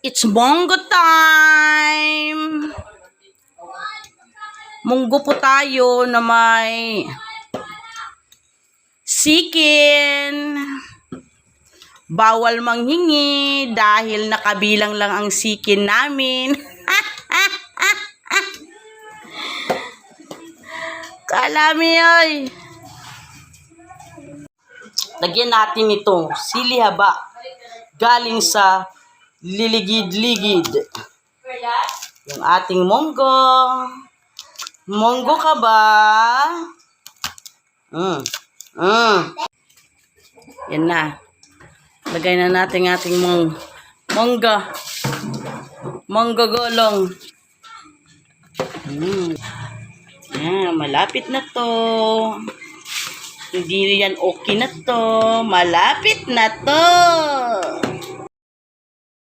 It's munggo time! Munggo po tayo na may sikin. Bawal manghingi dahil nakabilang lang ang sikin namin. Kalami ay. Lagyan natin ito, sili haba. Galing sa liligid-ligid. Yung ating munggo. Munggo ka ba? Yan na. Lagay na natin ating mangga. Mangga golong. Malapit na to. Hindi yan okay na to. Malapit na to.